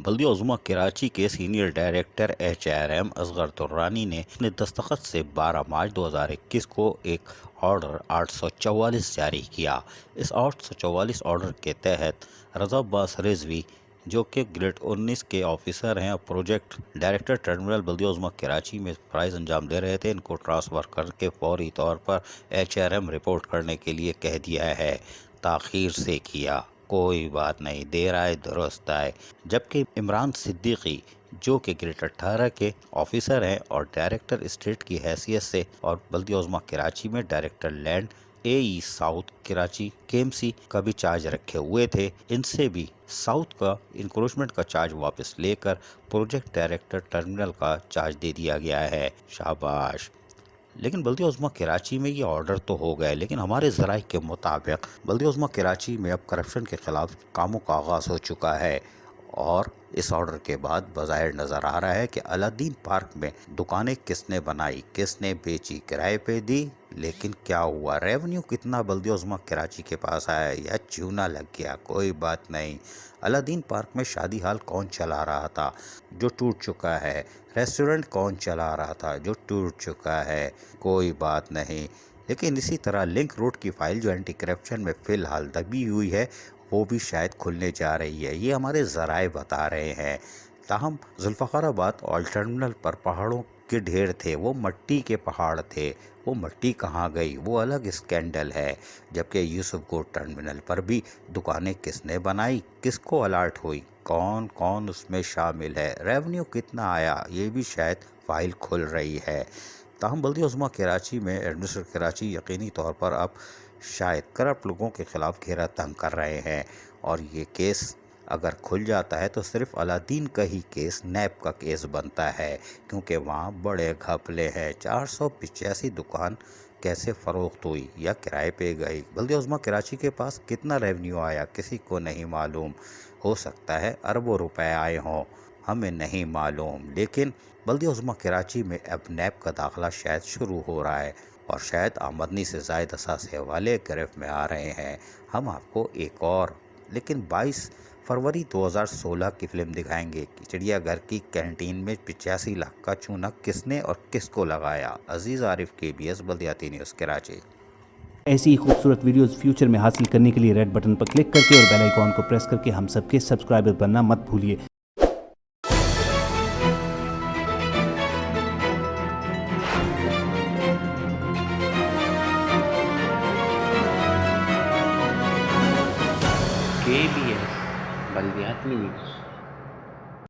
بلدیہ عظمیٰ کراچی کے senior director HRM Asghar Durrani نے اپنے دستخط سے 12 مارچ 2021 کو ایک آرڈر 844 جاری کیا۔ اس 844 آرڈر کے تحت رضا عباس رضوی جو کہ گریڈ 19 کے آفیسر ہیں اور پروجیکٹ ڈائریکٹر ٹرمینل بلدیہ عظمیٰ کراچی میں فرائض انجام دے رہے تھے، ان کو ٹرانسفر کر کے فوری طور پر HRM رپورٹ کرنے کے لیے کہہ دیا ہے۔ تاخیر سے کیا کوئی بات نہیں، دیر آئے درست آئے۔ جبکہ عمران صدیقی جو کہ گریڈ 18 کے آفیسر ہیں اور ڈائریکٹر اسٹیٹ کی حیثیت سے اور بلدیہ عظمیٰ کراچی میں director land AE south Karachi KMC کا بھی چارج رکھے ہوئے تھے، ان سے بھی ساؤتھ کا انکروچمنٹ کا چارج واپس لے کر پروجیکٹ ڈائریکٹر ٹرمینل کا چارج دے دیا گیا ہے۔ شاباش۔ لیکن بلدیہ عظمیٰ کراچی میں یہ آرڈر تو ہو گئے، لیکن ہمارے ذرائع کے مطابق بلدیہ عظمیٰ کراچی میں اب کرپشن کے خلاف کاموں کا آغاز ہو چکا ہے، اور اس آرڈر کے بعد بظاہر نظر آ رہا ہے کہ الدین پارک میں دکانیں کس نے بنائی، کس نے بیچی، کرائے پہ دی، لیکن کیا ہوا؟ ریونیو کتنا بلدیہ عظمیٰ کراچی کے پاس آیا یا چونا لگ گیا؟ کوئی بات نہیں۔ الدین پارک میں شادی ہال کون چلا رہا تھا جو ٹوٹ چکا ہے؟ ریسٹورنٹ کون چلا رہا تھا جو ٹوٹ چکا ہے؟ کوئی بات نہیں۔ لیکن اسی طرح لنک روڈ کی فائل جو اینٹی کرپشن میں فی الحال دبی ہوئی ہے، وہ بھی شاید کھلنے جا رہی ہے، یہ ہمارے ذرائع بتا رہے ہیں۔ تاہم ذوالفقار آباد آئل ٹرمینل پر پہاڑوں کے ڈھیر تھے، وہ مٹی کے پہاڑ تھے، وہ مٹی کہاں گئی؟ وہ الگ اسکینڈل ہے۔ جبکہ یوسف گوٹ ٹرمینل پر بھی دکانیں کس نے بنائی، کس کو الاٹ ہوئی، کون کون اس میں شامل ہے، ریونیو کتنا آیا، یہ بھی شاید فائل کھل رہی ہے۔ تاہم بلدیہ عظمیٰ کراچی میں ایڈمنسٹریٹر کراچی یقینی طور پر اب شاید کرپٹ لوگوں کے خلاف گھیرا تنگ کر رہے ہیں، اور یہ کیس اگر کھل جاتا ہے تو صرف الدین کا ہی کیس نیب کا کیس بنتا ہے، کیونکہ وہاں بڑے گھپلے ہیں۔ 485 دکان کیسے فروخت ہوئی یا کرائے پہ گئی؟ بلدیہ عظمیٰ کراچی کے پاس کتنا ریونیو آیا کسی کو نہیں معلوم، ہو سکتا ہے اربوں روپے آئے ہوں، ہمیں نہیں معلوم۔ لیکن بلدیہ عظمیٰ کراچی میں اب نیب کا داخلہ شاید شروع ہو رہا ہے، اور شاید آمدنی سے زائد اثاثے والے گرفت میں آ رہے ہیں۔ ہم آپ کو ایک اور لیکن 22 فروری 2016 کی فلم دکھائیں گے کہ چڑیا گھر کی کینٹین میں 85 لاکھ کا چونا کس نے اور کس کو لگایا۔ عزیز عارف KBS بلدیاتی نیوز کراچی۔ ایسی ہی خوبصورت ویڈیوز فیوچر میں حاصل کرنے کے لیے ریڈ بٹن پر کلک کر کے اور بیل آئیکن کو پریس کر کے ہم سب کے سبسکرائبر بننا مت بھولیے۔ KBS بلدیاتی نیوز۔